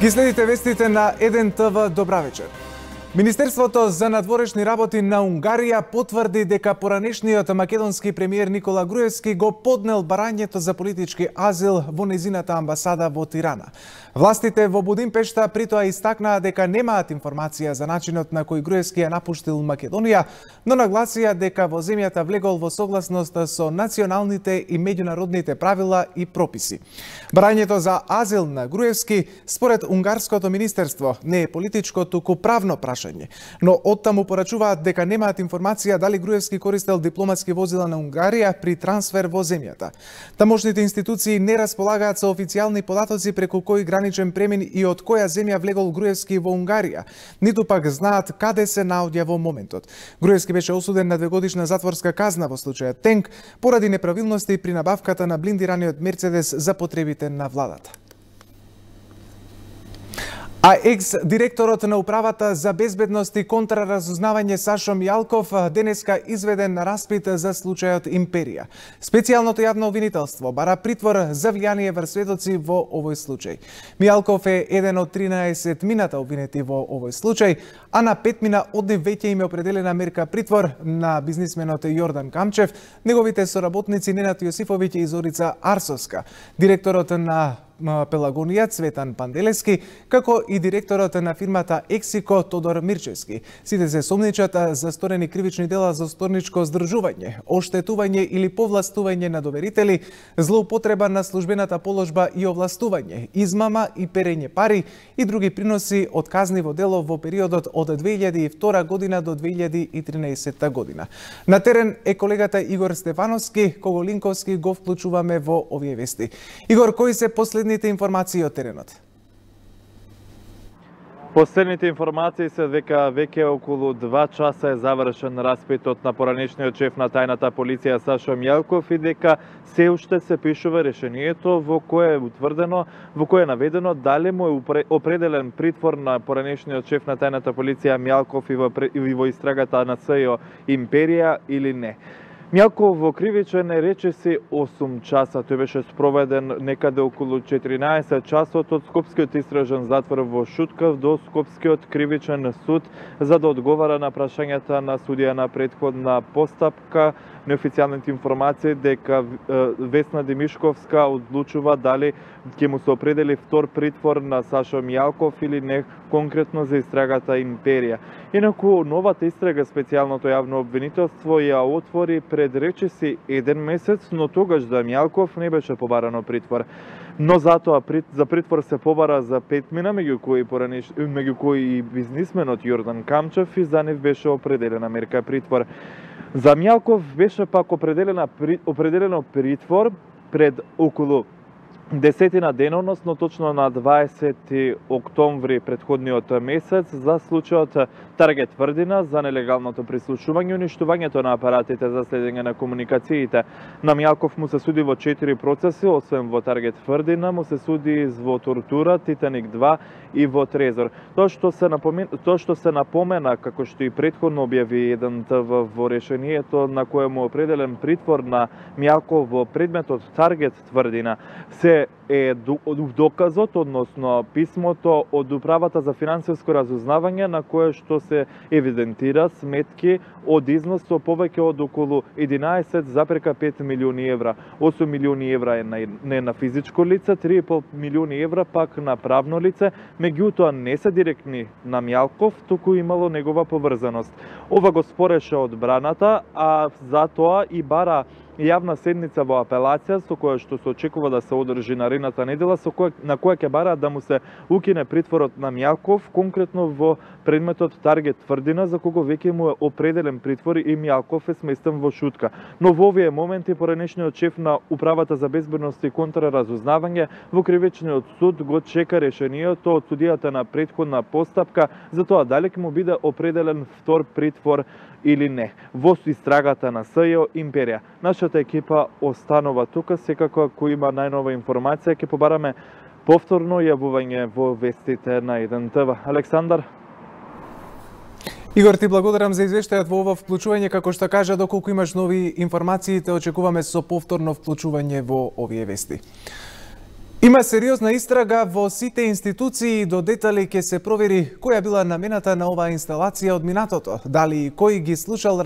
Ги следите вестите на 1 ТВ. Добра вечер. Министерството за надворешни работи на Унгарија потврди дека поранешниот македонски премиер Никола Груевски го поднел барањето за политички азил во незината амбасада во Тирана. Властите во Будимпешта притоа истакнаа дека немаат информација за начинот на кој Груевски ја напуштил Македонија, но нагласија дека во земјата влегол во согласност со националните и меѓународните правила и прописи. Барањето за азил на Груевски, според унгарското министерство, не е политичко, туку правно прашање. Но оттаму порачуваат дека немаат информација дали Груевски користел дипломатски возила на Унгарија при трансфер во земјата. Тамошните институции не располагаат со официјални податоци преку кој граничен премин и од која земја влегол Груевски во Унгарија, ниту пак знаат каде се наоѓа во моментот. Груевски беше осуден на 2-годишна затворска казна во случајот Тенк поради неправилности при набавката на блиндираниот Мерцедес за потребите на владата. А екс-директорот на Управата за безбедност и контраразузнавање Сашо Мијалков денеска изведен на распит за случајот Империја. Специјалното јавно обвинителство бара притвор за влијание врз сведоци во овој случај. Мијалков е еден од 13 мината обвинети во овој случај, а на 5 мина од нив веќе им е определена мерка притвор на бизнисменот Јордан Камчев, неговите соработници Ненад Јосифовиќ и Зорица Арсовска, директорот на Пелагонија Цветан Панделески, како и директорот на фирмата Ексико Тодор Мирчевски. Сите се сомничат за сторени кривични дела за сторничко здржување, оштетување или повластување на доверители, злоупотреба на службената положба и овластување, измама и перење пари и други приноси од казниво дело во периодот од 2002 година до 2013 година. На терен е колегата Игор Стефановски, кого линковски го вклучуваме во овие вести. Игор, кои се последните информации од теренот? Последните информации се дека веќе околу 2 часа е завршен распитот на поранешниот шеф на тајната полиција Сашо Мијалков и дека се уште се пишува решението во кое е утврдено, во кое е наведено дали му е определен притвор на поранешниот шеф на тајната полиција Мијалков и во истрагата на СЈО Империја или не. Мијалков во кривичен е речиси 8 часа. Тој беше спроведен некаде околу 14 часот од Скопскиот истражен затвор во Шуткав до Скопскиот кривичен суд за да одговара на прашањата на судија на претходна постапка. Неофицијалните информации дека Весна Демишковска одлучува дали ќе му се определи втор притвор на Сашо Мијалков или не, конкретно за истрагата Империја. Инаку новата истрага специјалното јавно обвинителство ја отвори пред речиси 1 месец, но тогаш за Мијалков не беше побарано притвор. Но затоа за притвор се побара за 5 мина, меѓу кои и бизнисменот Јордан Камчев, и за нив беше определена мерка притвор. За Мијалков беше пак определено притвор пред околу 10 дена, односно точно на 20 октомври претходниот месец за случајот Таргет Тврдина за нелегалното прислушување и уништувањето на апаратите за следење на комуникациите. На Мијалков му се суди во 4 процеси, освен во Таргет Тврдина, му се суди во Тортура, Титаник 2 и во Трезор. Тоа што се напомена, како што и претходно објави 1 ТВ во решението на кое му определен притвор на Мијалков во предметот Таргет Тврдина, се е доказот, односно писмото од Управата за финансиско разузнавање на кое што се евидентира сметки од износ со повеќе од околу 11,5 милиони евра. 8 милиони евра е не на физичко лице, 3,5 милиони евра пак на правно лице, меѓутоа не се директни на Мијалков, туку имало негова поврзаност. Ова го спореше одбраната, а затоа и бара јавна седница во апелација со која што се очекува да се одржи наредната недела, на која ќе бара да му се укине притворот на Мијалков, конкретно во предметот Таргет Тврдина, за кого веќе му е определен притвор и Мијалков е сместен во Шутка. Но во овие моменти поранешниот шеф на Управата за безбедност и контраразузнавање во кривичниот суд го чека решението од судијата на претходна постапка за тоа дали ќе му биде определен втор притвор или не во истрагата на СЈО Империја. Нашата екипа останува тука, секако ако има најнова информација ќе побараме повторно јавување во вестите на 1 ТВ. Александар. Игор, ти благодарам за извештајот во ова вклучување, како што кажа, доколку имаш нови информации, те очекуваме со повторно вклучување во овие вести. Има сериозна истрага во сите институции и до детали ќе се провери која била намената на оваа инсталација од минатото, дали и кој ги слушал